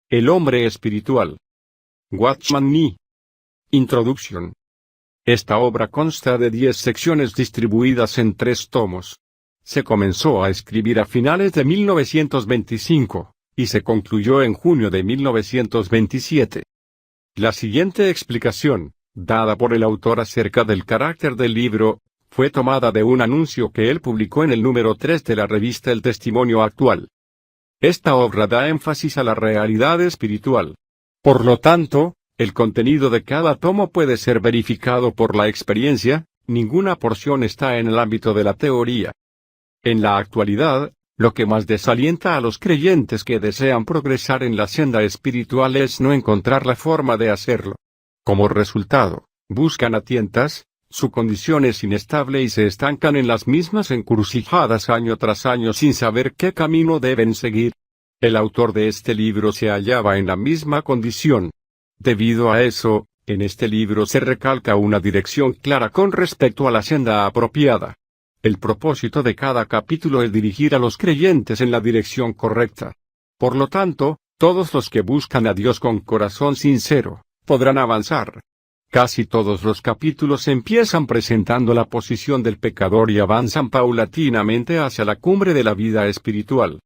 El hombre espiritual. Watchman Nee. Introducción. Esta obra consta de 10 secciones distribuidas en 3 tomos. Se comenzó a escribir a finales de 1925, y se concluyó en junio de 1927. La siguiente explicación, dada por el autor acerca del carácter del libro, fue tomada de un anuncio que él publicó en el número 3 de la revista El Testimonio Actual. Esta obra da énfasis a la realidad espiritual. Por lo tanto, el contenido de cada tomo puede ser verificado por la experiencia, ninguna porción está en el ámbito de la teoría. En la actualidad, lo que más desalienta a los creyentes que desean progresar en la senda espiritual es no encontrar la forma de hacerlo. Como resultado, buscan a tientas, su condición es inestable y se estancan en las mismas encrucijadas año tras año sin saber qué camino deben seguir. El autor de este libro se hallaba en la misma condición. Debido a eso, en este libro se recalca una dirección clara con respecto a la senda apropiada. El propósito de cada capítulo es dirigir a los creyentes en la dirección correcta. Por lo tanto, todos los que buscan a Dios con corazón sincero, podrán avanzar. Casi todos los capítulos empiezan presentando la posición del pecador y avanzan paulatinamente hacia la cumbre de la vida espiritual.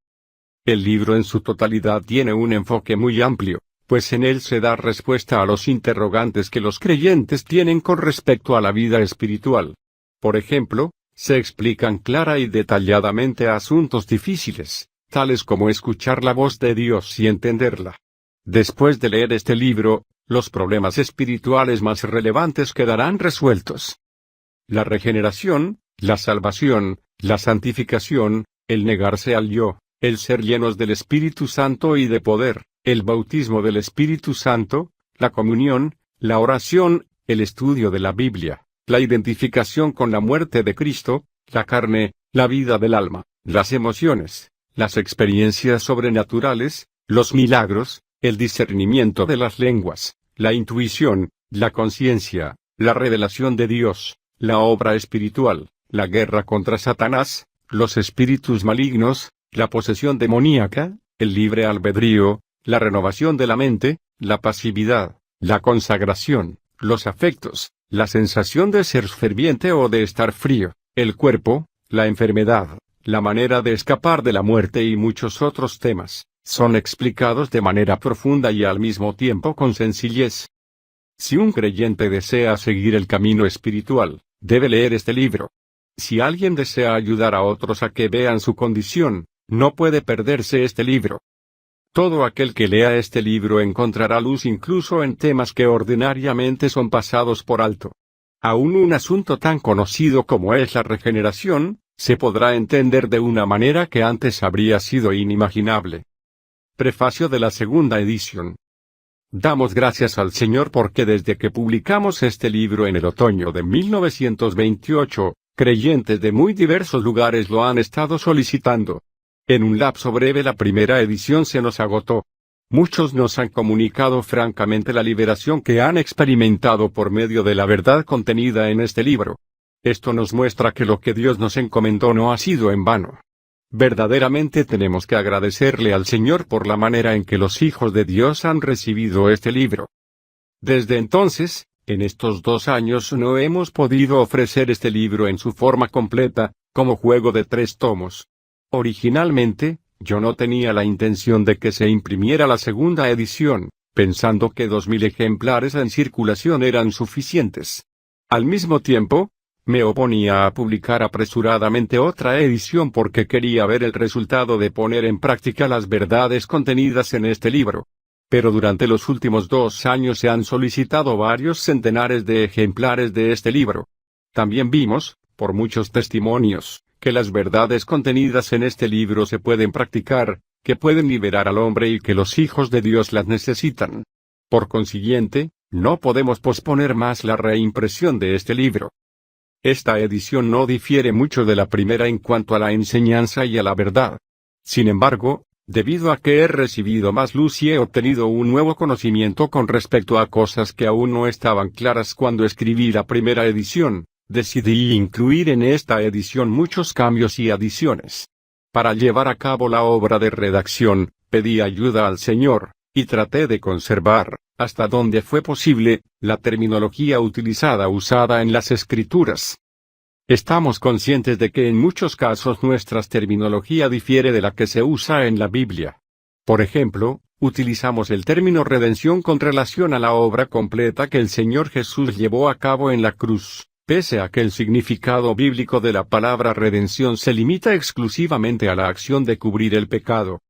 El libro en su totalidad tiene un enfoque muy amplio, pues en él se da respuesta a los interrogantes que los creyentes tienen con respecto a la vida espiritual. Por ejemplo, se explican clara y detalladamente asuntos difíciles, tales como escuchar la voz de Dios y entenderla. Después de leer este libro, los problemas espirituales más relevantes quedarán resueltos. La regeneración, la salvación, la santificación, el negarse al yo, el ser llenos del Espíritu Santo y de poder, el bautismo del Espíritu Santo, la comunión, la oración, el estudio de la Biblia, la identificación con la muerte de Cristo, la carne, la vida del alma, las emociones, las experiencias sobrenaturales, los milagros, el discernimiento de las lenguas, la intuición, la conciencia, la revelación de Dios, la obra espiritual, la guerra contra Satanás, los espíritus malignos, la posesión demoníaca, el libre albedrío, la renovación de la mente, la pasividad, la consagración, los afectos, la sensación de ser ferviente o de estar frío, el cuerpo, la enfermedad, la manera de escapar de la muerte y muchos otros temas, son explicados de manera profunda y al mismo tiempo con sencillez. Si un creyente desea seguir el camino espiritual, debe leer este libro. Si alguien desea ayudar a otros a que vean su condición, no puede perderse este libro. Todo aquel que lea este libro encontrará luz incluso en temas que ordinariamente son pasados por alto. Aún un asunto tan conocido como es la regeneración, se podrá entender de una manera que antes habría sido inimaginable. Prefacio de la segunda edición. Damos gracias al Señor porque desde que publicamos este libro en el otoño de 1928, creyentes de muy diversos lugares lo han estado solicitando. En un lapso breve la primera edición se nos agotó. Muchos nos han comunicado francamente la liberación que han experimentado por medio de la verdad contenida en este libro. Esto nos muestra que lo que Dios nos encomendó no ha sido en vano. Verdaderamente tenemos que agradecerle al Señor por la manera en que los hijos de Dios han recibido este libro. Desde entonces, en estos 2 años no hemos podido ofrecer este libro en su forma completa, como juego de 3 tomos. Originalmente, yo no tenía la intención de que se imprimiera la segunda edición, pensando que 2000 ejemplares en circulación eran suficientes. Al mismo tiempo, me oponía a publicar apresuradamente otra edición porque quería ver el resultado de poner en práctica las verdades contenidas en este libro. Pero durante los últimos 2 años se han solicitado varios centenares de ejemplares de este libro. También vimos, por muchos testimonios, que las verdades contenidas en este libro se pueden practicar, que pueden liberar al hombre y que los hijos de Dios las necesitan. Por consiguiente, no podemos posponer más la reimpresión de este libro. Esta edición no difiere mucho de la primera en cuanto a la enseñanza y a la verdad. Sin embargo, debido a que he recibido más luz y he obtenido un nuevo conocimiento con respecto a cosas que aún no estaban claras cuando escribí la primera edición, decidí incluir en esta edición muchos cambios y adiciones. Para llevar a cabo la obra de redacción, pedí ayuda al Señor, y traté de conservar, hasta donde fue posible, la terminología usada en las Escrituras. Estamos conscientes de que en muchos casos nuestra terminología difiere de la que se usa en la Biblia. Por ejemplo, utilizamos el término redención con relación a la obra completa que el Señor Jesús llevó a cabo en la cruz, pese a que el significado bíblico de la palabra redención se limita exclusivamente a la acción de cubrir el pecado.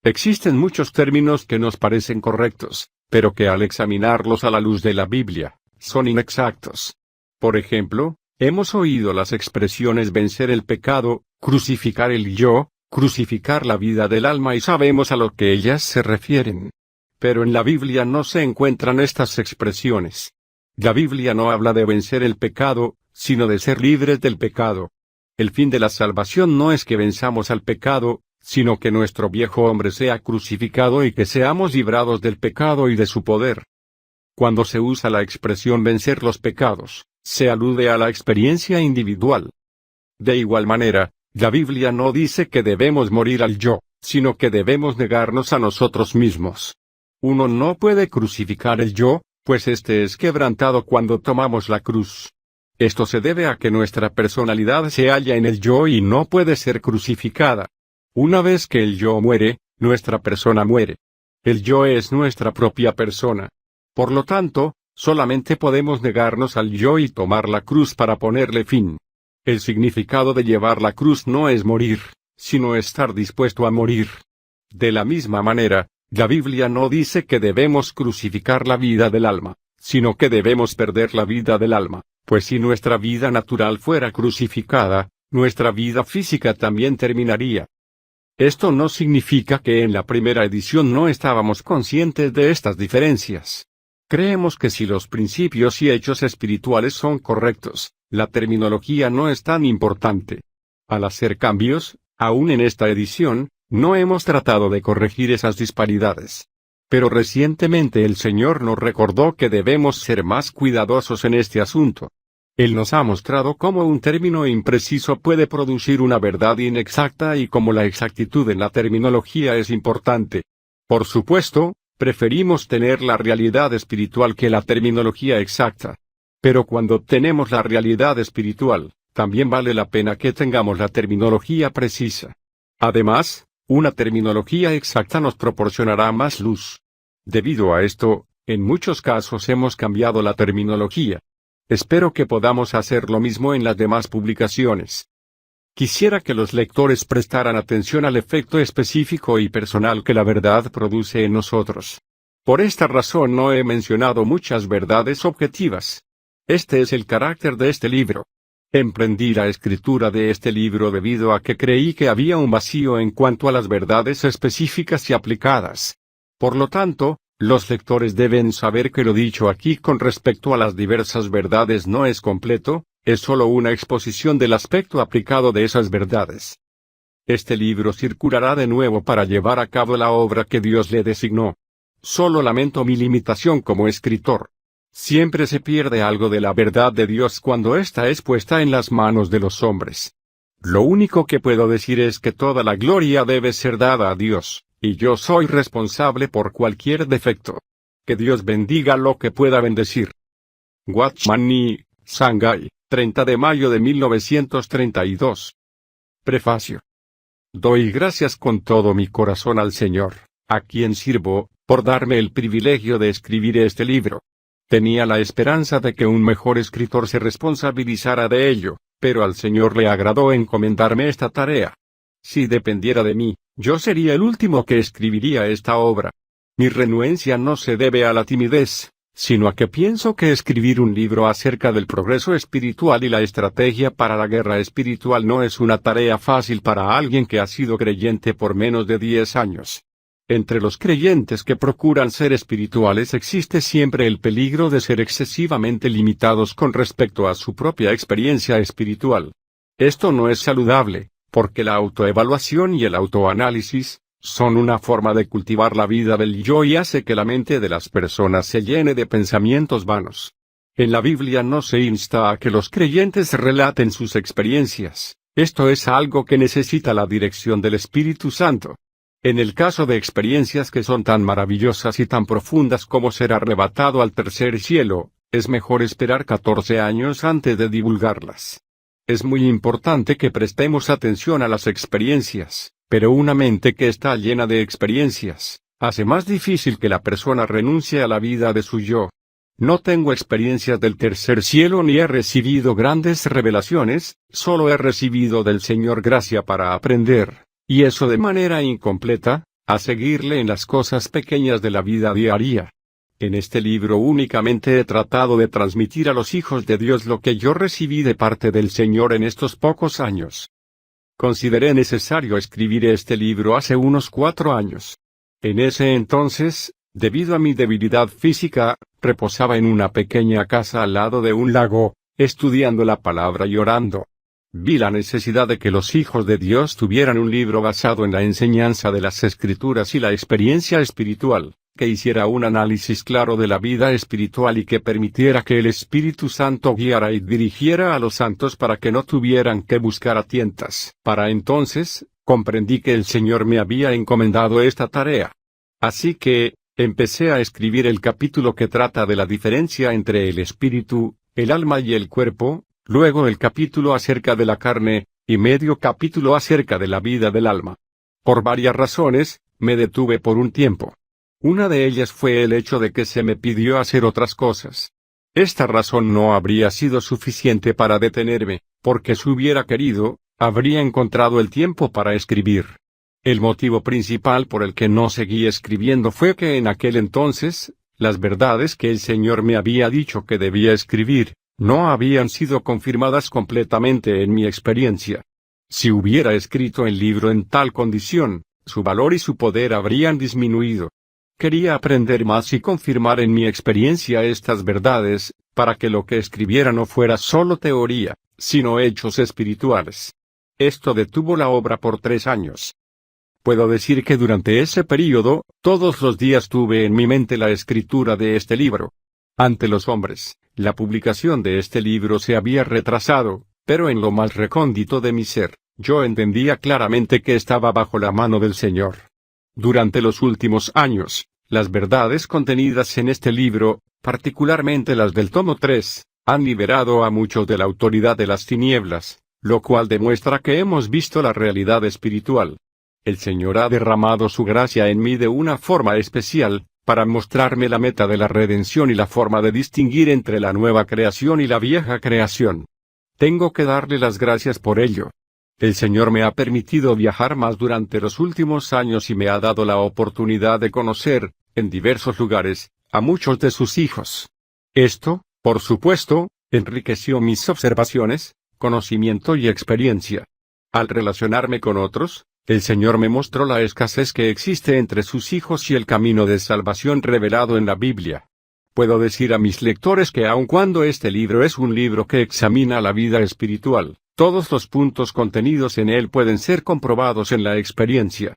Existen muchos términos que nos parecen correctos, pero que al examinarlos a la luz de la Biblia, son inexactos. Por ejemplo, hemos oído las expresiones vencer el pecado, crucificar el yo, crucificar la vida del alma y sabemos a lo que ellas se refieren. Pero en la Biblia no se encuentran estas expresiones. La Biblia no habla de vencer el pecado, sino de ser libres del pecado. El fin de la salvación no es que venzamos al pecado, sino que nuestro viejo hombre sea crucificado y que seamos librados del pecado y de su poder. Cuando se usa la expresión vencer los pecados, se alude a la experiencia individual. De igual manera, la Biblia no dice que debemos morir al yo, sino que debemos negarnos a nosotros mismos. Uno no puede crucificar el yo, pues este es quebrantado cuando tomamos la cruz. Esto se debe a que nuestra personalidad se halla en el yo y no puede ser crucificada. Una vez que el yo muere, nuestra persona muere. El yo es nuestra propia persona. Por lo tanto, solamente podemos negarnos al yo y tomar la cruz para ponerle fin. El significado de llevar la cruz no es morir, sino estar dispuesto a morir. De la misma manera, la Biblia no dice que debemos crucificar la vida del alma, sino que debemos perder la vida del alma, pues si nuestra vida natural fuera crucificada, nuestra vida física también terminaría. Esto no significa que en la primera edición no estábamos conscientes de estas diferencias. Creemos que si los principios y hechos espirituales son correctos, la terminología no es tan importante. Al hacer cambios, aún en esta edición, no hemos tratado de corregir esas disparidades. Pero recientemente el Señor nos recordó que debemos ser más cuidadosos en este asunto. Él nos ha mostrado cómo un término impreciso puede producir una verdad inexacta y cómo la exactitud en la terminología es importante. Por supuesto, preferimos tener la realidad espiritual que la terminología exacta. Pero cuando tenemos la realidad espiritual, también vale la pena que tengamos la terminología precisa. Además, una terminología exacta nos proporcionará más luz. Debido a esto, en muchos casos hemos cambiado la terminología. Espero que podamos hacer lo mismo en las demás publicaciones. Quisiera que los lectores prestaran atención al efecto específico y personal que la verdad produce en nosotros. Por esta razón no he mencionado muchas verdades objetivas. Este es el carácter de este libro. Emprendí la escritura de este libro debido a que creí que había un vacío en cuanto a las verdades específicas y aplicadas. Por lo tanto, los lectores deben saber que lo dicho aquí con respecto a las diversas verdades no es completo, es solo una exposición del aspecto aplicado de esas verdades. Este libro circulará de nuevo para llevar a cabo la obra que Dios le designó. Solo lamento mi limitación como escritor. Siempre se pierde algo de la verdad de Dios cuando ésta es puesta en las manos de los hombres. Lo único que puedo decir es que toda la gloria debe ser dada a Dios, y yo soy responsable por cualquier defecto. Que Dios bendiga lo que pueda bendecir. Watchman Nee, Shanghái, 30 de mayo de 1932. Prefacio. Doy gracias con todo mi corazón al Señor, a quien sirvo, por darme el privilegio de escribir este libro. Tenía la esperanza de que un mejor escritor se responsabilizara de ello, pero al Señor le agradó encomendarme esta tarea. Si dependiera de mí, yo sería el último que escribiría esta obra. Mi renuencia no se debe a la timidez, sino a que pienso que escribir un libro acerca del progreso espiritual y la estrategia para la guerra espiritual no es una tarea fácil para alguien que ha sido creyente por menos de 10 años. Entre los creyentes que procuran ser espirituales existe siempre el peligro de ser excesivamente limitados con respecto a su propia experiencia espiritual. Esto no es saludable, porque la autoevaluación y el autoanálisis son una forma de cultivar la vida del yo y hace que la mente de las personas se llene de pensamientos vanos. En la Biblia no se insta a que los creyentes relaten sus experiencias, esto es algo que necesita la dirección del Espíritu Santo. En el caso de experiencias que son tan maravillosas y tan profundas como ser arrebatado al tercer cielo, es mejor esperar 14 años antes de divulgarlas. Es muy importante que prestemos atención a las experiencias, pero una mente que está llena de experiencias, hace más difícil que la persona renuncie a la vida de su yo. No tengo experiencias del tercer cielo ni he recibido grandes revelaciones, solo he recibido del Señor gracia para aprender, y eso de manera incompleta, a seguirle en las cosas pequeñas de la vida diaria. En este libro únicamente he tratado de transmitir a los hijos de Dios lo que yo recibí de parte del Señor en estos pocos años. Consideré necesario escribir este libro hace unos 4 años. En ese entonces, debido a mi debilidad física, reposaba en una pequeña casa al lado de un lago, estudiando la palabra y orando. Vi la necesidad de que los hijos de Dios tuvieran un libro basado en la enseñanza de las Escrituras y la experiencia espiritual, que hiciera un análisis claro de la vida espiritual y que permitiera que el Espíritu Santo guiara y dirigiera a los santos para que no tuvieran que buscar a tientas. Para entonces, comprendí que el Señor me había encomendado esta tarea. Así que, empecé a escribir el capítulo que trata de la diferencia entre el espíritu, el alma y el cuerpo, luego el capítulo acerca de la carne, y medio capítulo acerca de la vida del alma. Por varias razones, me detuve por un tiempo. Una de ellas fue el hecho de que se me pidió hacer otras cosas. Esta razón no habría sido suficiente para detenerme, porque si hubiera querido, habría encontrado el tiempo para escribir. El motivo principal por el que no seguí escribiendo fue que en aquel entonces, las verdades que el Señor me había dicho que debía escribir, no habían sido confirmadas completamente en mi experiencia. Si hubiera escrito el libro en tal condición, su valor y su poder habrían disminuido. Quería aprender más y confirmar en mi experiencia estas verdades, para que lo que escribiera no fuera solo teoría, sino hechos espirituales. Esto detuvo la obra por 3 años. Puedo decir que durante ese período, todos los días tuve en mi mente la escritura de este libro. Ante los hombres, la publicación de este libro se había retrasado, pero en lo más recóndito de mi ser, yo entendía claramente que estaba bajo la mano del Señor. Durante los últimos años, las verdades contenidas en este libro, particularmente las del tomo 3, han liberado a muchos de la autoridad de las tinieblas, lo cual demuestra que hemos visto la realidad espiritual. El Señor ha derramado su gracia en mí de una forma especial, para mostrarme la meta de la redención y la forma de distinguir entre la nueva creación y la vieja creación. Tengo que darle las gracias por ello. El Señor me ha permitido viajar más durante los últimos años y me ha dado la oportunidad de conocer, en diversos lugares, a muchos de sus hijos. Esto, por supuesto, enriqueció mis observaciones, conocimiento y experiencia. Al relacionarme con otros, el Señor me mostró la escasez que existe entre sus hijos y el camino de salvación revelado en la Biblia. Puedo decir a mis lectores que aun cuando este libro es un libro que examina la vida espiritual, todos los puntos contenidos en él pueden ser comprobados en la experiencia.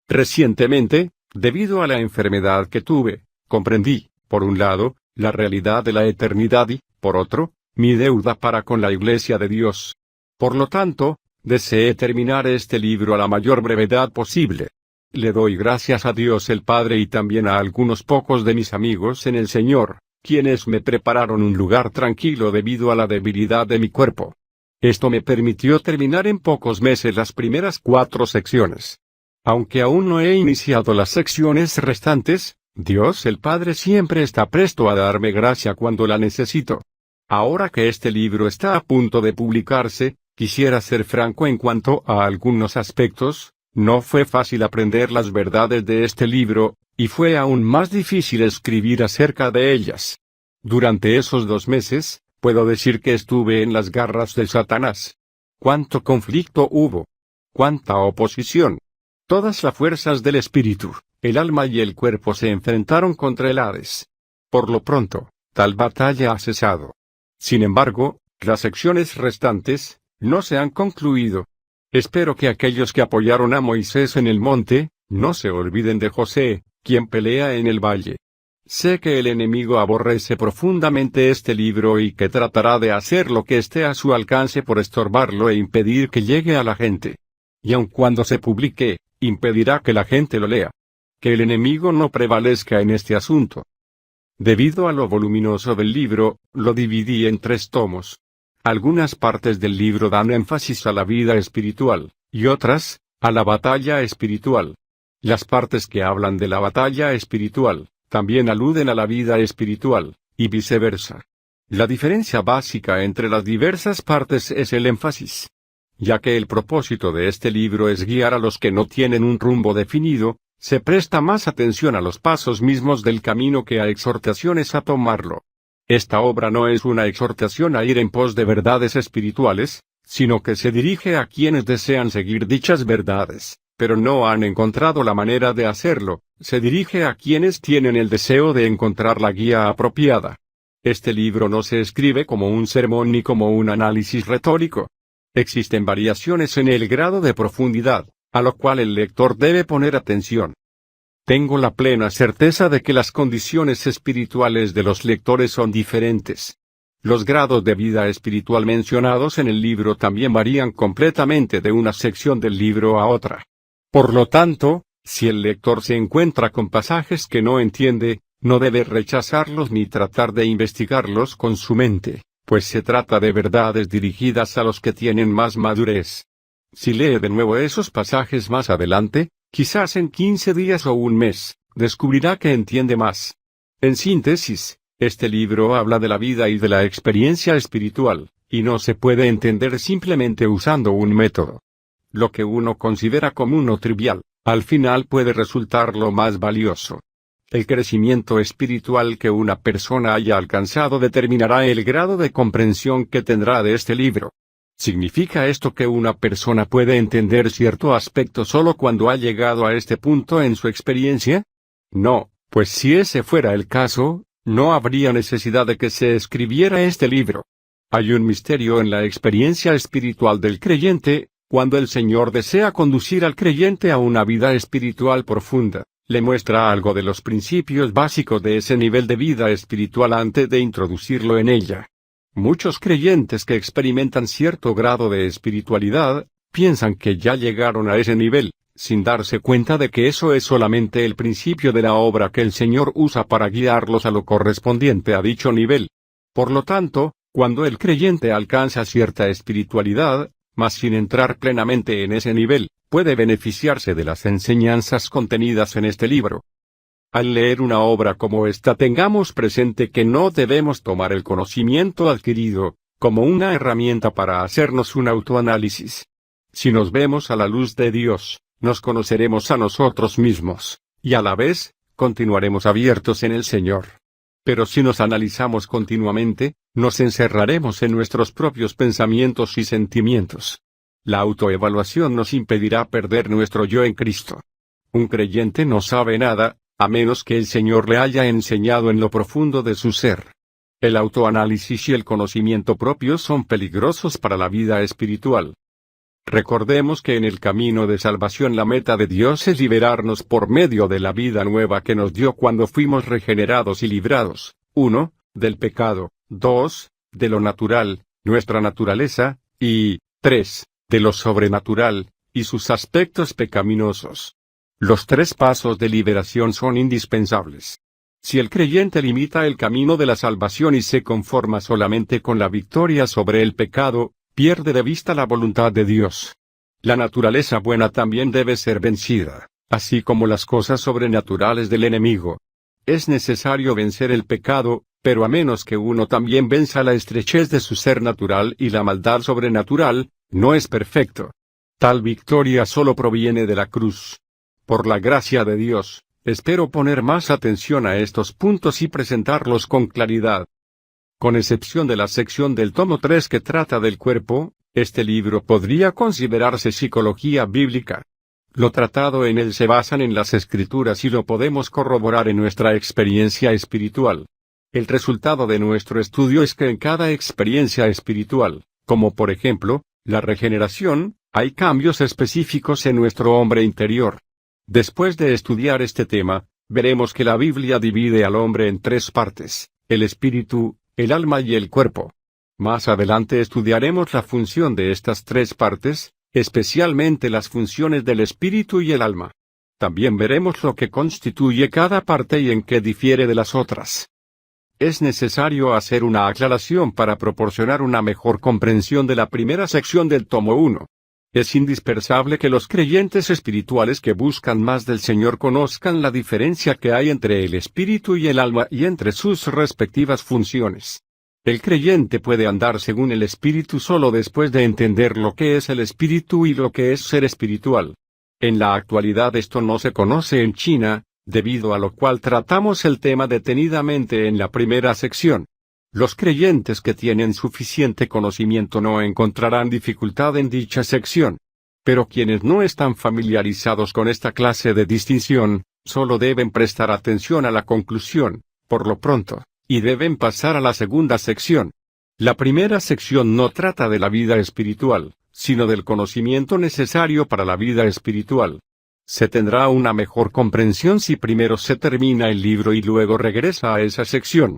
Recientemente, debido a la enfermedad que tuve, comprendí, por un lado, la realidad de la eternidad y, por otro, mi deuda para con la Iglesia de Dios. Por lo tanto, deseé terminar este libro a la mayor brevedad posible. Le doy gracias a Dios el Padre y también a algunos pocos de mis amigos en el Señor, quienes me prepararon un lugar tranquilo debido a la debilidad de mi cuerpo. Esto me permitió terminar en pocos meses las primeras 4 secciones. Aunque aún no he iniciado las secciones restantes, Dios el Padre siempre está presto a darme gracia cuando la necesito. Ahora que este libro está a punto de publicarse, quisiera ser franco en cuanto a algunos aspectos. No fue fácil aprender las verdades de este libro, y fue aún más difícil escribir acerca de ellas. Durante esos 2 meses, puedo decir que estuve en las garras de Satanás. ¡Cuánto conflicto hubo! ¡Cuánta oposición! Todas las fuerzas del espíritu, el alma y el cuerpo se enfrentaron contra el Hades. Por lo pronto, tal batalla ha cesado. Sin embargo, las secciones restantes no se han concluido. Espero que aquellos que apoyaron a Moisés en el monte, no se olviden de José, quien pelea en el valle. Sé que el enemigo aborrece profundamente este libro y que tratará de hacer lo que esté a su alcance por estorbarlo e impedir que llegue a la gente. Y aun cuando se publique, impedirá que la gente lo lea. Que el enemigo no prevalezca en este asunto. Debido a lo voluminoso del libro, lo dividí en 3 tomos. Algunas partes del libro dan énfasis a la vida espiritual, y otras, a la batalla espiritual. Las partes que hablan de la batalla espiritual, también aluden a la vida espiritual, y viceversa. La diferencia básica entre las diversas partes es el énfasis. Ya que el propósito de este libro es guiar a los que no tienen un rumbo definido, se presta más atención a los pasos mismos del camino que a exhortaciones a tomarlo. Esta obra no es una exhortación a ir en pos de verdades espirituales, sino que se dirige a quienes desean seguir dichas verdades, pero no han encontrado la manera de hacerlo. Se dirige a quienes tienen el deseo de encontrar la guía apropiada. Este libro no se escribe como un sermón ni como un análisis retórico. Existen variaciones en el grado de profundidad, a lo cual el lector debe poner atención. Tengo la plena certeza de que las condiciones espirituales de los lectores son diferentes. Los grados de vida espiritual mencionados en el libro también varían completamente de una sección del libro a otra. Por lo tanto, si el lector se encuentra con pasajes que no entiende, no debe rechazarlos ni tratar de investigarlos con su mente, pues se trata de verdades dirigidas a los que tienen más madurez. Si lee de nuevo esos pasajes más adelante, quizás en 15 días o un mes, descubrirá que entiende más. En síntesis, este libro habla de la vida y de la experiencia espiritual, y no se puede entender simplemente usando un método. Lo que uno considera común o trivial, al final puede resultar lo más valioso. El crecimiento espiritual que una persona haya alcanzado determinará el grado de comprensión que tendrá de este libro. ¿Significa esto que una persona puede entender cierto aspecto solo cuando ha llegado a este punto en su experiencia? No, pues si ese fuera el caso, no habría necesidad de que se escribiera este libro. Hay un misterio en la experiencia espiritual del creyente, cuando el Señor desea conducir al creyente a una vida espiritual profunda. Le muestra algo de los principios básicos de ese nivel de vida espiritual antes de introducirlo en ella. Muchos creyentes que experimentan cierto grado de espiritualidad, piensan que ya llegaron a ese nivel, sin darse cuenta de que eso es solamente el principio de la obra que el Señor usa para guiarlos a lo correspondiente a dicho nivel. Por lo tanto, cuando el creyente alcanza cierta espiritualidad, mas sin entrar plenamente en ese nivel, puede beneficiarse de las enseñanzas contenidas en este libro. Al leer una obra como esta, tengamos presente que no debemos tomar el conocimiento adquirido como una herramienta para hacernos un autoanálisis. Si nos vemos a la luz de Dios, nos conoceremos a nosotros mismos, y a la vez, continuaremos abiertos en el Señor. Pero si nos analizamos continuamente, nos encerraremos en nuestros propios pensamientos y sentimientos. La autoevaluación nos impedirá perder nuestro yo en Cristo. Un creyente no sabe nada, a menos que el Señor le haya enseñado en lo profundo de su ser. El autoanálisis y el conocimiento propio son peligrosos para la vida espiritual. Recordemos que en el camino de salvación la meta de Dios es liberarnos por medio de la vida nueva que nos dio cuando fuimos regenerados y librados. 1. Del pecado. 2. De lo natural, nuestra naturaleza, y 3. De lo sobrenatural, y sus aspectos pecaminosos. Los 3 pasos de liberación son indispensables. Si el creyente limita el camino de la salvación y se conforma solamente con la victoria sobre el pecado, pierde de vista la voluntad de Dios. La naturaleza buena también debe ser vencida, así como las cosas sobrenaturales del enemigo. Es necesario vencer el pecado, pero a menos que uno también venza la estrechez de su ser natural y la maldad sobrenatural, no es perfecto. Tal victoria solo proviene de la cruz. Por la gracia de Dios, espero poner más atención a estos puntos y presentarlos con claridad. Con excepción de la sección del tomo 3 que trata del cuerpo, este libro podría considerarse psicología bíblica. Lo tratado en él se basa en las Escrituras y lo podemos corroborar en nuestra experiencia espiritual. El resultado de nuestro estudio es que en cada experiencia espiritual, como por ejemplo, la regeneración, hay cambios específicos en nuestro hombre interior. Después de estudiar este tema, veremos que la Biblia divide al hombre en 3 partes: el espíritu, el alma y el cuerpo. Más adelante estudiaremos la función de estas 3 partes, especialmente las funciones del espíritu y el alma. También veremos lo que constituye cada parte y en qué difiere de las otras. Es necesario hacer una aclaración para proporcionar una mejor comprensión de la primera sección del tomo 1. Es indispensable que los creyentes espirituales que buscan más del Señor conozcan la diferencia que hay entre el espíritu y el alma y entre sus respectivas funciones. El creyente puede andar según el espíritu solo después de entender lo que es el espíritu y lo que es ser espiritual. En la actualidad esto no se conoce en China, debido a lo cual tratamos el tema detenidamente en la primera sección. Los creyentes que tienen suficiente conocimiento no encontrarán dificultad en dicha sección. Pero quienes no están familiarizados con esta clase de distinción, solo deben prestar atención a la conclusión, por lo pronto, y deben pasar a la segunda sección. La primera sección no trata de la vida espiritual, sino del conocimiento necesario para la vida espiritual. Se tendrá una mejor comprensión si primero se termina el libro y luego regresa a esa sección.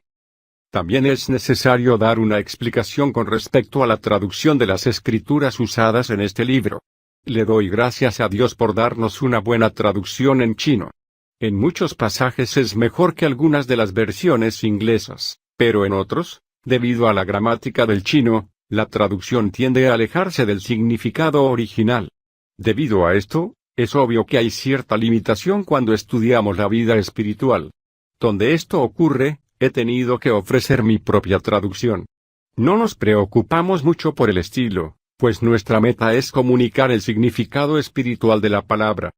También es necesario dar una explicación con respecto a la traducción de las escrituras usadas en este libro. Le doy gracias a Dios por darnos una buena traducción en chino. En muchos pasajes es mejor que algunas de las versiones inglesas, pero en otros, debido a la gramática del chino, la traducción tiende a alejarse del significado original. Debido a esto, es obvio que hay cierta limitación cuando estudiamos la vida espiritual. Donde esto ocurre, he tenido que ofrecer mi propia traducción. No nos preocupamos mucho por el estilo, pues nuestra meta es comunicar el significado espiritual de la palabra.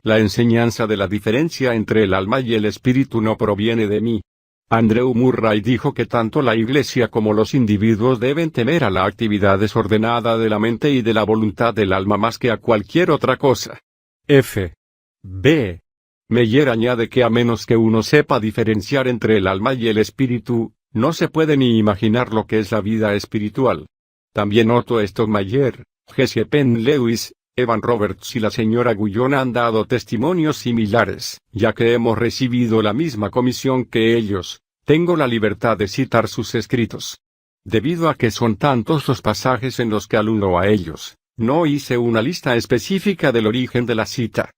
La enseñanza de la diferencia entre el alma y el espíritu no proviene de mí. Andrew Murray dijo que tanto la Iglesia como los individuos deben temer a la actividad desordenada de la mente y de la voluntad del alma más que a cualquier otra cosa. F. B. Meyer añade que a menos que uno sepa diferenciar entre el alma y el espíritu, no se puede ni imaginar lo que es la vida espiritual. También Otto Stockmayer, Jesse Penn Lewis, Evan Roberts y la señora Guyon han dado testimonios similares. Ya que hemos recibido la misma comisión que ellos, tengo la libertad de citar sus escritos. Debido a que son tantos los pasajes en los que aludo a ellos, no hice una lista específica del origen de la cita.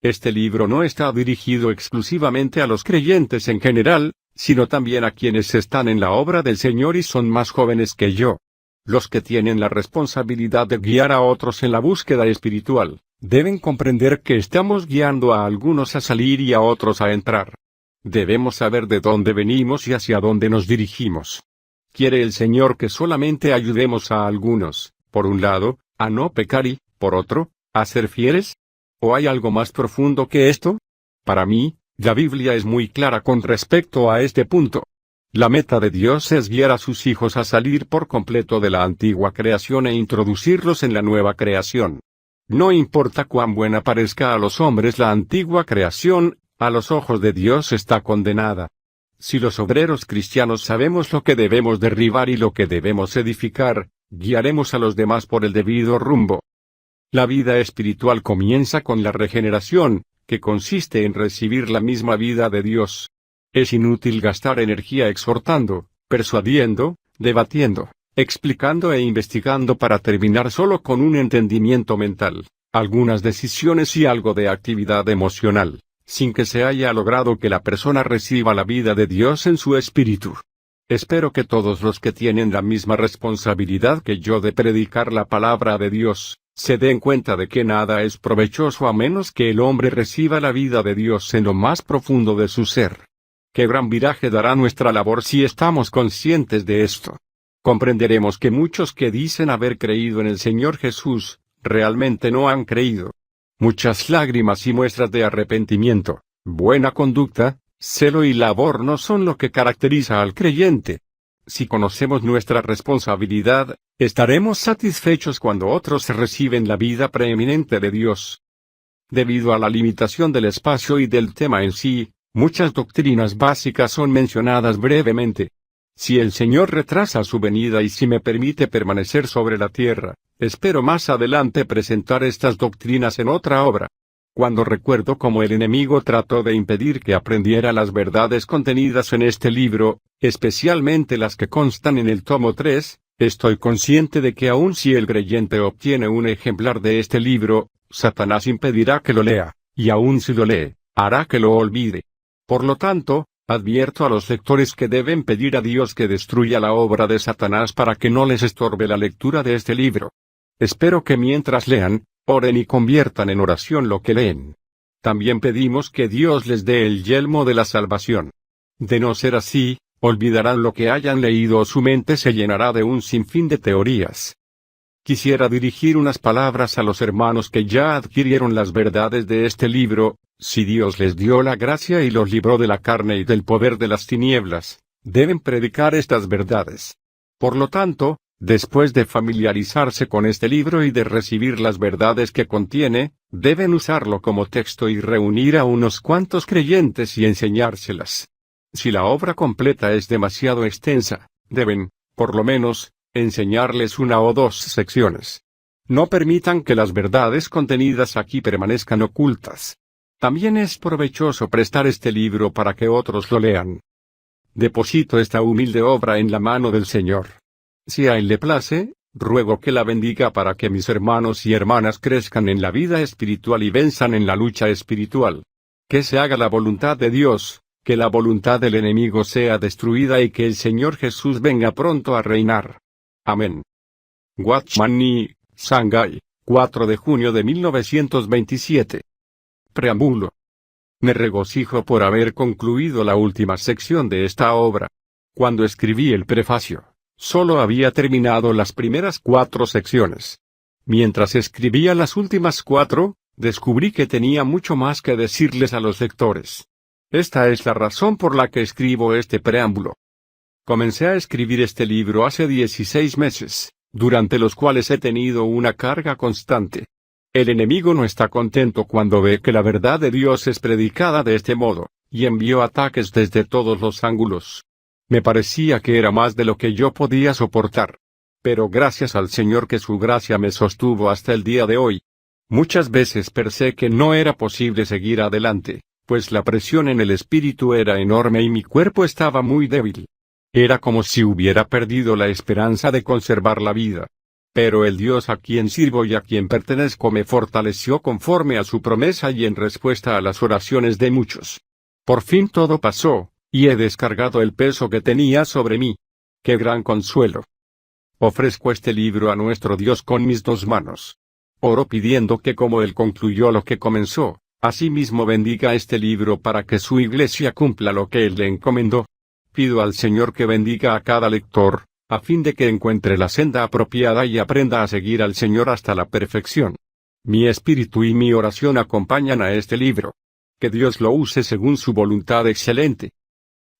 Este libro no está dirigido exclusivamente a los creyentes en general, sino también a quienes están en la obra del Señor y son más jóvenes que yo. Los que tienen la responsabilidad de guiar a otros en la búsqueda espiritual, deben comprender que estamos guiando a algunos a salir y a otros a entrar. Debemos saber de dónde venimos y hacia dónde nos dirigimos. Quiere el Señor que solamente ayudemos a algunos, por un lado, a no pecar y, por otro, a ser fieles. ¿O hay algo más profundo que esto? Para mí, la Biblia es muy clara con respecto a este punto. La meta de Dios es guiar a sus hijos a salir por completo de la antigua creación e introducirlos en la nueva creación. No importa cuán buena parezca a los hombres la antigua creación, a los ojos de Dios está condenada. Si los obreros cristianos sabemos lo que debemos derribar y lo que debemos edificar, guiaremos a los demás por el debido rumbo. La vida espiritual comienza con la regeneración, que consiste en recibir la misma vida de Dios. Es inútil gastar energía exhortando, persuadiendo, debatiendo, explicando e investigando para terminar solo con un entendimiento mental, algunas decisiones y algo de actividad emocional, sin que se haya logrado que la persona reciba la vida de Dios en su espíritu. Espero que todos los que tienen la misma responsabilidad que yo de predicar la palabra de Dios, se den cuenta de que nada es provechoso a menos que el hombre reciba la vida de Dios en lo más profundo de su ser. Qué gran viraje dará nuestra labor si estamos conscientes de esto. Comprenderemos que muchos que dicen haber creído en el Señor Jesús, realmente no han creído. Muchas lágrimas y muestras de arrepentimiento, buena conducta, celo y labor no son lo que caracteriza al creyente. Si conocemos nuestra responsabilidad, estaremos satisfechos cuando otros reciben la vida preeminente de Dios. Debido a la limitación del espacio y del tema en sí, muchas doctrinas básicas son mencionadas brevemente. Si el Señor retrasa su venida y si me permite permanecer sobre la tierra, espero más adelante presentar estas doctrinas en otra obra. Cuando recuerdo cómo el enemigo trató de impedir que aprendiera las verdades contenidas en este libro, especialmente las que constan en el tomo 3, Estoy consciente de que aun si el creyente obtiene un ejemplar de este libro, Satanás impedirá que lo lea, y aun si lo lee, hará que lo olvide. Por lo tanto, advierto a los lectores que deben pedir a Dios que destruya la obra de Satanás para que no les estorbe la lectura de este libro. Espero que mientras lean, oren y conviertan en oración lo que leen. También pedimos que Dios les dé el yelmo de la salvación. De no ser así, olvidarán lo que hayan leído o su mente se llenará de un sinfín de teorías. Quisiera dirigir unas palabras a los hermanos que ya adquirieron las verdades de este libro. Si Dios les dio la gracia y los libró de la carne y del poder de las tinieblas, deben predicar estas verdades. Por lo tanto, después de familiarizarse con este libro y de recibir las verdades que contiene, deben usarlo como texto y reunir a unos cuantos creyentes y enseñárselas. Si la obra completa es demasiado extensa, deben, por lo menos, enseñarles una o dos secciones. No permitan que las verdades contenidas aquí permanezcan ocultas. También es provechoso prestar este libro para que otros lo lean. Deposito esta humilde obra en la mano del Señor. Si a Él le place, ruego que la bendiga para que mis hermanos y hermanas crezcan en la vida espiritual y venzan en la lucha espiritual. Que se haga la voluntad de Dios, que la voluntad del enemigo sea destruida y que el Señor Jesús venga pronto a reinar. Amén. Watchman Nee, Shanghái, 4 de junio de 1927. Preámbulo. Me regocijo por haber concluido la última sección de esta obra. Cuando escribí el prefacio, solo había terminado las primeras 4 secciones. Mientras escribía las últimas 4, descubrí que tenía mucho más que decirles a los lectores. Esta es la razón por la que escribo este preámbulo. Comencé a escribir este libro hace 16 meses, durante los cuales he tenido una carga constante. El enemigo no está contento cuando ve que la verdad de Dios es predicada de este modo, y envió ataques desde todos los ángulos. Me parecía que era más de lo que yo podía soportar. Pero gracias al Señor que su gracia me sostuvo hasta el día de hoy. Muchas veces pensé que no era posible seguir adelante, pues la presión en el espíritu era enorme y mi cuerpo estaba muy débil. Era como si hubiera perdido la esperanza de conservar la vida. Pero el Dios a quien sirvo y a quien pertenezco me fortaleció conforme a su promesa y en respuesta a las oraciones de muchos. Por fin todo pasó, y he descargado el peso que tenía sobre mí. ¡Qué gran consuelo! Ofrezco este libro a nuestro Dios con mis 2 manos. Oro pidiendo que como Él concluyó lo que comenzó, asimismo bendiga este libro para que su iglesia cumpla lo que Él le encomendó. Pido al Señor que bendiga a cada lector, a fin de que encuentre la senda apropiada y aprenda a seguir al Señor hasta la perfección. Mi espíritu y mi oración acompañan a este libro. Que Dios lo use según su voluntad excelente.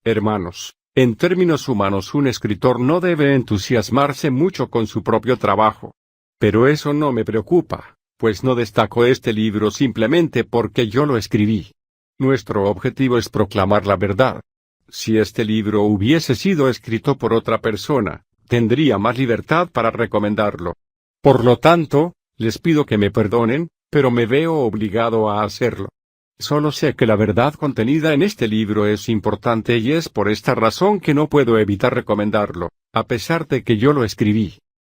Hermanos, en términos humanos un escritor no debe entusiasmarse mucho con su propio trabajo. Pero eso no me preocupa, pues no destaco este libro simplemente porque yo lo escribí. Nuestro objetivo es proclamar la verdad. Si este libro hubiese sido escrito por otra persona, tendría más libertad para recomendarlo. Por lo tanto, les pido que me perdonen, pero me veo obligado a hacerlo. Solo sé que la verdad contenida en este libro es importante y es por esta razón que no puedo evitar recomendarlo, a pesar de que yo lo escribí.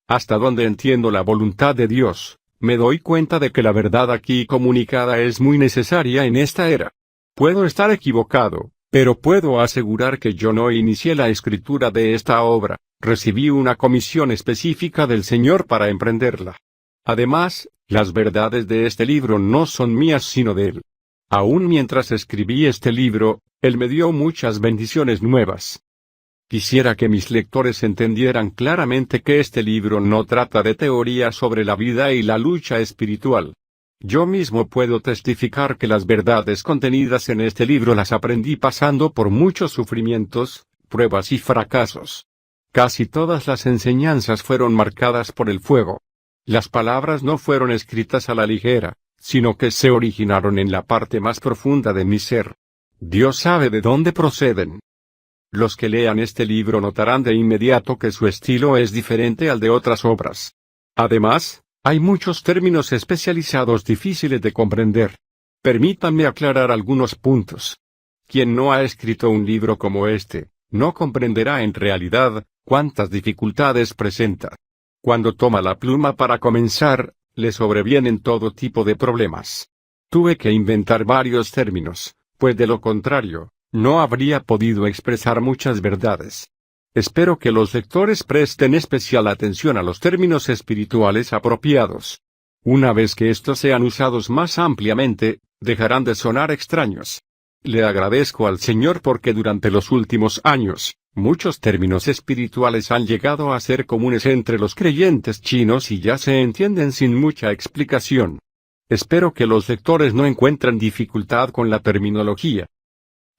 Hasta donde entiendo la voluntad de Dios, me doy cuenta de que la verdad aquí comunicada es muy necesaria en esta era. Puedo estar equivocado, pero puedo asegurar que yo no inicié la escritura de esta obra, recibí una comisión específica del Señor para emprenderla. Además, las verdades de este libro no son mías sino de Él. Aún mientras escribí este libro, Él me dio muchas bendiciones nuevas. Quisiera que mis lectores entendieran claramente que este libro no trata de teoría sobre la vida y la lucha espiritual. Yo mismo puedo testificar que las verdades contenidas en este libro las aprendí pasando por muchos sufrimientos, pruebas y fracasos. Casi todas las enseñanzas fueron marcadas por el fuego. Las palabras no fueron escritas a la ligera, sino que se originaron en la parte más profunda de mi ser. Dios sabe de dónde proceden. Los que lean este libro notarán de inmediato que su estilo es diferente al de otras obras. Además, hay muchos términos especializados difíciles de comprender. Permítanme aclarar algunos puntos. Quien no ha escrito un libro como este, no comprenderá en realidad ¿Cuántas dificultades presenta? Cuando toma la pluma para comenzar, le sobrevienen todo tipo de problemas. Tuve que inventar varios términos, pues de lo contrario, no habría podido expresar muchas verdades. Espero que los lectores presten especial atención a los términos espirituales apropiados. Una vez que estos sean usados más ampliamente, dejarán de sonar extraños. Le agradezco al Señor porque durante los últimos años, muchos términos espirituales han llegado a ser comunes entre los creyentes chinos y ya se entienden sin mucha explicación. Espero que los lectores no encuentren dificultad con la terminología.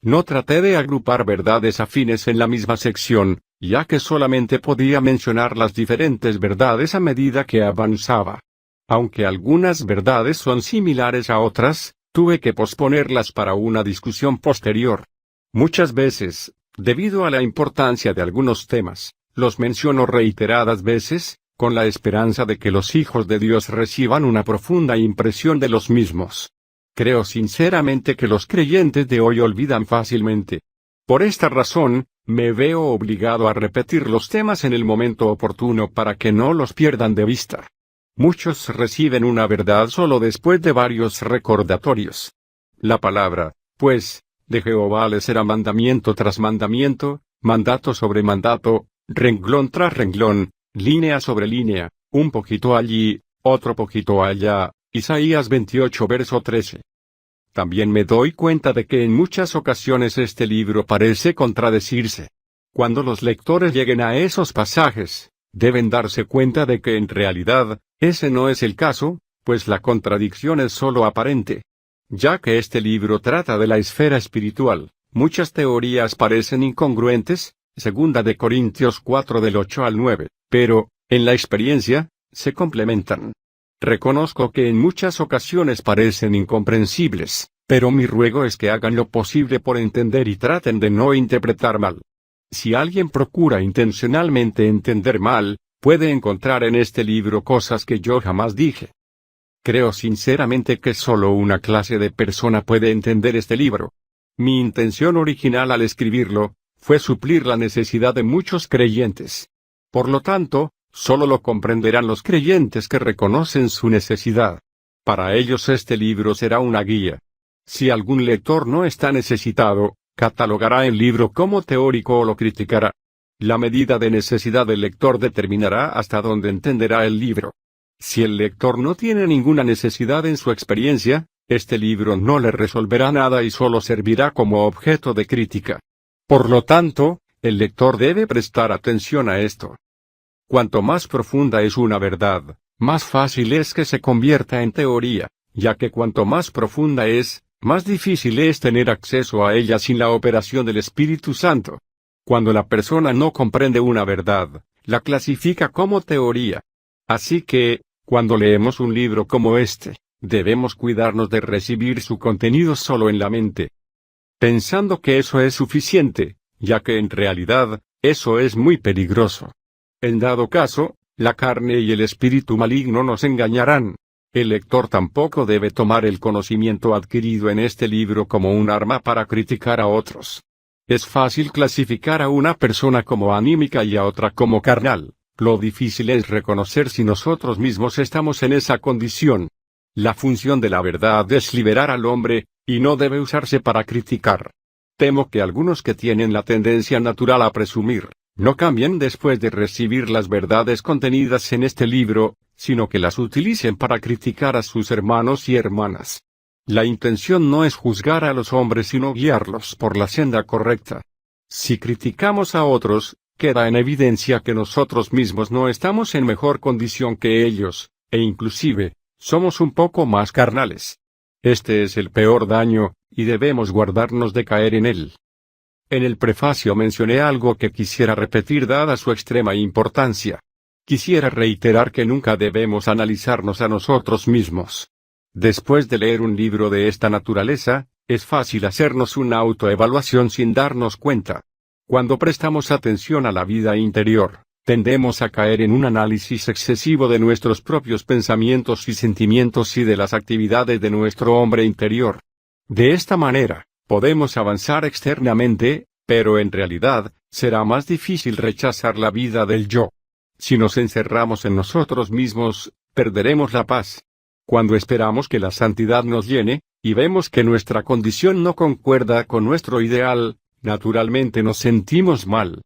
No traté de agrupar verdades afines en la misma sección, ya que solamente podía mencionar las diferentes verdades a medida que avanzaba. Aunque algunas verdades son similares a otras, tuve que posponerlas para una discusión posterior. Muchas veces, debido a la importancia de algunos temas, los menciono reiteradas veces, con la esperanza de que los hijos de Dios reciban una profunda impresión de los mismos. Creo sinceramente que los creyentes de hoy olvidan fácilmente. Por esta razón, me veo obligado a repetir los temas en el momento oportuno para que no los pierdan de vista. Muchos reciben una verdad solo después de varios recordatorios. La palabra, pues, de Jehová les será mandamiento tras mandamiento, mandato sobre mandato, renglón tras renglón, línea sobre línea, un poquito allí, otro poquito allá. Isaías 28 verso 13. También me doy cuenta de que en muchas ocasiones este libro parece contradecirse. Cuando los lectores lleguen a esos pasajes, deben darse cuenta de que en realidad, ese no es el caso, pues la contradicción es solo aparente. Ya que este libro trata de la esfera espiritual, muchas teorías parecen incongruentes, 2 de Corintios 4 del 8 al 9, pero, en la experiencia, se complementan. Reconozco que en muchas ocasiones parecen incomprensibles, pero mi ruego es que hagan lo posible por entender y traten de no interpretar mal. Si alguien procura intencionalmente entender mal, puede encontrar en este libro cosas que yo jamás dije. Creo sinceramente que solo una clase de persona puede entender este libro. Mi intención original al escribirlo, fue suplir la necesidad de muchos creyentes. Por lo tanto, solo lo comprenderán los creyentes que reconocen su necesidad. Para ellos este libro será una guía. Si algún lector no está necesitado, catalogará el libro como teórico o lo criticará. La medida de necesidad del lector determinará hasta dónde entenderá el libro. Si el lector no tiene ninguna necesidad en su experiencia, este libro no le resolverá nada y solo servirá como objeto de crítica. Por lo tanto, el lector debe prestar atención a esto. Cuanto más profunda es una verdad, más fácil es que se convierta en teoría, ya que cuanto más profunda es, más difícil es tener acceso a ella sin la operación del Espíritu Santo. Cuando la persona no comprende una verdad, la clasifica como teoría. Así que, cuando leemos un libro como este, debemos cuidarnos de recibir su contenido solo en la mente, pensando que eso es suficiente, ya que en realidad, eso es muy peligroso. En dado caso, la carne y el espíritu maligno nos engañarán. El lector tampoco debe tomar el conocimiento adquirido en este libro como un arma para criticar a otros. Es fácil clasificar a una persona como anímica y a otra como carnal. Lo difícil es reconocer si nosotros mismos estamos en esa condición. La función de la verdad es liberar al hombre, y no debe usarse para criticar. Temo que algunos que tienen la tendencia natural a presumir, no cambien después de recibir las verdades contenidas en este libro, sino que las utilicen para criticar a sus hermanos y hermanas. La intención no es juzgar a los hombres sino guiarlos por la senda correcta. Si criticamos a otros, queda en evidencia que nosotros mismos no estamos en mejor condición que ellos, e inclusive, somos un poco más carnales. Este es el peor daño, y debemos guardarnos de caer en él. En el prefacio mencioné algo que quisiera repetir dada su extrema importancia. Quisiera reiterar que nunca debemos analizarnos a nosotros mismos. Después de leer un libro de esta naturaleza, es fácil hacernos una autoevaluación sin darnos cuenta. Cuando prestamos atención a la vida interior, tendemos a caer en un análisis excesivo de nuestros propios pensamientos y sentimientos y de las actividades de nuestro hombre interior. De esta manera, podemos avanzar externamente, Pero en realidad, será más difícil rechazar la vida del yo. Si nos encerramos en nosotros mismos, perderemos la paz. Cuando esperamos que la santidad nos llene, y vemos que nuestra condición no concuerda con nuestro ideal, naturalmente nos sentimos mal.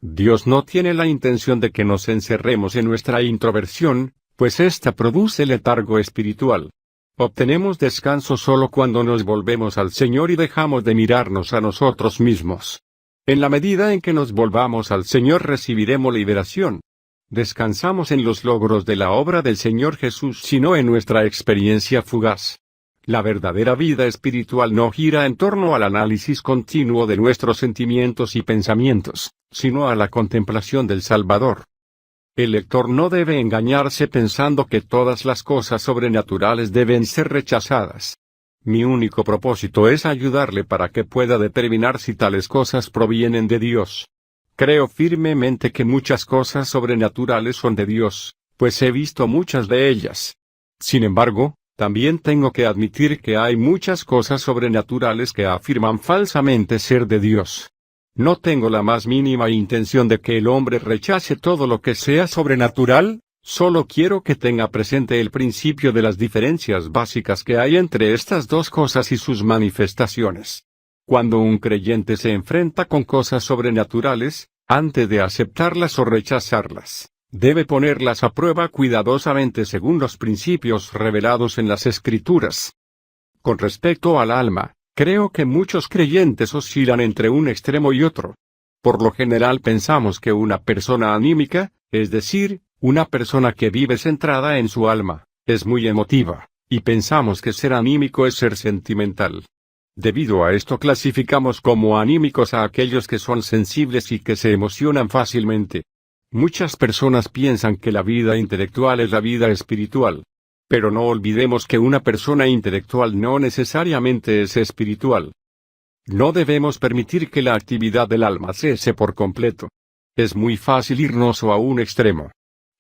Dios no tiene la intención de que nos encerremos en nuestra introversión, pues ésta produce letargo espiritual. Obtenemos descanso solo cuando nos volvemos al Señor y dejamos de mirarnos a nosotros mismos. En la medida en que nos volvamos al Señor recibiremos liberación. Descansamos en los logros de la obra del Señor Jesús, sino en nuestra experiencia fugaz. La verdadera vida espiritual no gira en torno al análisis continuo de nuestros sentimientos y pensamientos, sino a la contemplación del Salvador. El lector no debe engañarse pensando que todas las cosas sobrenaturales deben ser rechazadas. Mi único propósito es ayudarle para que pueda determinar si tales cosas provienen de Dios. Creo firmemente que muchas cosas sobrenaturales son de Dios, pues he visto muchas de ellas. Sin embargo, también tengo que admitir que hay muchas cosas sobrenaturales que afirman falsamente ser de Dios. No tengo la más mínima intención de que el hombre rechace todo lo que sea sobrenatural, solo quiero que tenga presente el principio de las diferencias básicas que hay entre estas dos cosas y sus manifestaciones. Cuando un creyente se enfrenta con cosas sobrenaturales, antes de aceptarlas o rechazarlas, debe ponerlas a prueba cuidadosamente según los principios revelados en las Escrituras. Con respecto al alma, creo que muchos creyentes oscilan entre un extremo y otro. Por lo general pensamos que una persona anímica, es decir, una persona que vive centrada en su alma, es muy emotiva, y pensamos que ser anímico es ser sentimental. Debido a esto clasificamos como anímicos a aquellos que son sensibles y que se emocionan fácilmente. Muchas personas piensan que la vida intelectual es la vida espiritual. Pero no olvidemos que una persona intelectual no necesariamente es espiritual. No debemos permitir que la actividad del alma cese por completo. Es muy fácil irnos a un extremo.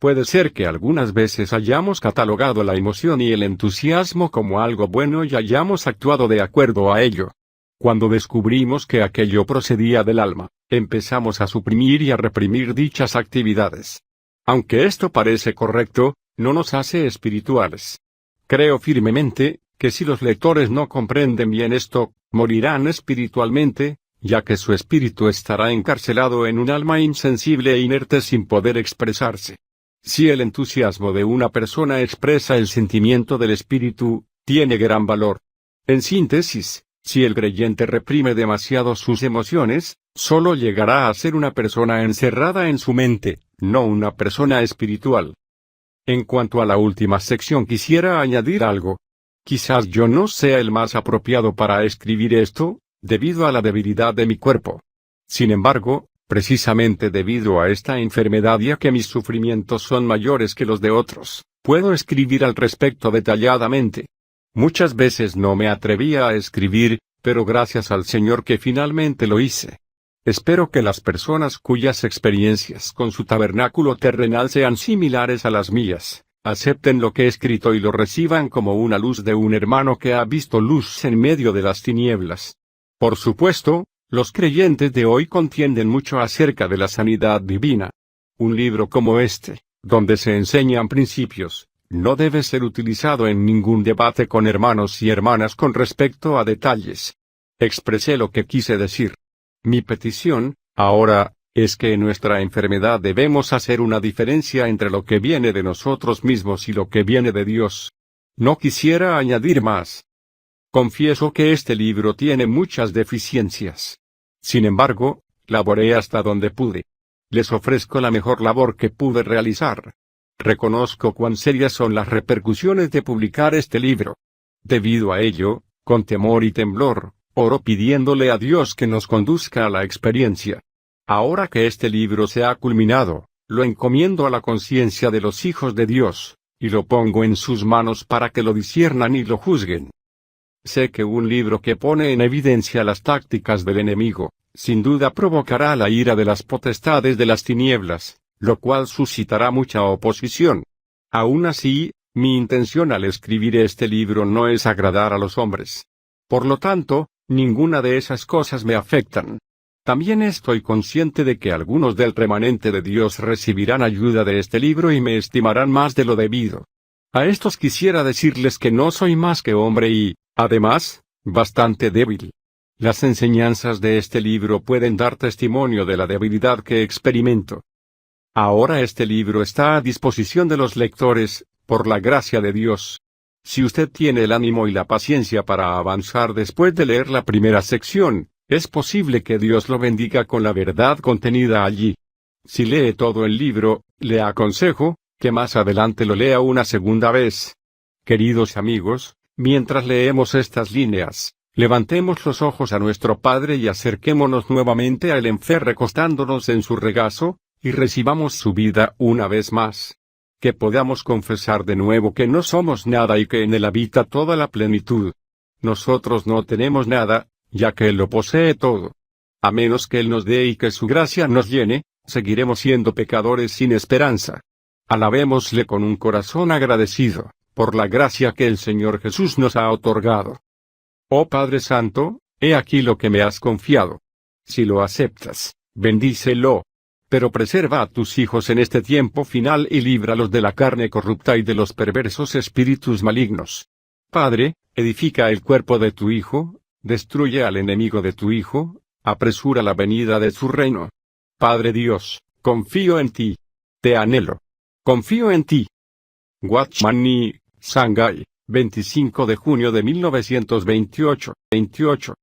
Puede ser que algunas veces hayamos catalogado la emoción y el entusiasmo como algo bueno y hayamos actuado de acuerdo a ello. Cuando descubrimos que aquello procedía del alma, empezamos a suprimir y a reprimir dichas actividades. Aunque esto parece correcto, no nos hace espirituales. Creo firmemente, que si los lectores no comprenden bien esto, morirán espiritualmente, ya que su espíritu estará encarcelado en un alma insensible e inerte sin poder expresarse. Si el entusiasmo de una persona expresa el sentimiento del espíritu, tiene gran valor. En síntesis, si el creyente reprime demasiado sus emociones, solo llegará a ser una persona encerrada en su mente, no una persona espiritual. En cuanto a la última sección quisiera añadir algo. Quizás yo no sea el más apropiado para escribir esto, debido a la debilidad de mi cuerpo. Sin embargo, precisamente debido a esta enfermedad y a que mis sufrimientos son mayores que los de otros, puedo escribir al respecto detalladamente. Muchas veces no me atrevía a escribir, pero gracias al Señor que finalmente lo hice. Espero que las personas cuyas experiencias con su tabernáculo terrenal sean similares a las mías, acepten lo que he escrito y lo reciban como una luz de un hermano que ha visto luz en medio de las tinieblas. Por supuesto, los creyentes de hoy contienden mucho acerca de la sanidad divina. Un libro como este, donde se enseñan principios, no debe ser utilizado en ningún debate con hermanos y hermanas con respecto a detalles. Expresé lo que quise decir. Mi petición, ahora, es que en nuestra enfermedad debemos hacer una diferencia entre lo que viene de nosotros mismos y lo que viene de Dios. No quisiera añadir más. Confieso que este libro tiene muchas deficiencias. Sin embargo, laboré hasta donde pude. Les ofrezco la mejor labor que pude realizar. Reconozco cuán serias son las repercusiones de publicar este libro. Debido a ello, con temor y temblor, oro pidiéndole a Dios que nos conduzca a la experiencia. Ahora que este libro se ha culminado, lo encomiendo a la conciencia de los hijos de Dios, y lo pongo en sus manos para que lo disciernan y lo juzguen. Sé que un libro que pone en evidencia las tácticas del enemigo, sin duda provocará la ira de las potestades de las tinieblas, lo cual suscitará mucha oposición. Aún así, mi intención al escribir este libro no es agradar a los hombres. Por lo tanto, ninguna de esas cosas me afectan. También estoy consciente de que algunos del remanente de Dios recibirán ayuda de este libro y me estimarán más de lo debido. A estos quisiera decirles que no soy más que hombre y, además, bastante débil. Las enseñanzas de este libro pueden dar testimonio de la debilidad que experimento. Ahora este libro está a disposición de los lectores, por la gracia de Dios. Si usted tiene el ánimo y la paciencia para avanzar después de leer la primera sección, es posible que Dios lo bendiga con la verdad contenida allí. Si lee todo el libro, le aconsejo que más adelante lo lea una segunda vez. Queridos amigos, mientras leemos estas líneas, levantemos los ojos a nuestro Padre y acerquémonos nuevamente a Él en fe recostándonos en su regazo, y recibamos su vida una vez más. Que podamos confesar de nuevo que no somos nada y que en Él habita toda la plenitud. Nosotros no tenemos nada, ya que Él lo posee todo. A menos que Él nos dé y que su gracia nos llene, seguiremos siendo pecadores sin esperanza. Alabémosle con un corazón agradecido, por la gracia que el Señor Jesús nos ha otorgado. Oh Padre Santo, he aquí lo que me has confiado. Si lo aceptas, bendícelo. Pero preserva a tus hijos en este tiempo final y líbralos de la carne corrupta y de los perversos espíritus malignos. Padre, edifica el cuerpo de tu Hijo, destruye al enemigo de tu Hijo, apresura la venida de su reino. Padre Dios, confío en ti. Te anhelo. Confío en ti. Watchman Nee, Shanghái, 25 de junio de 1928.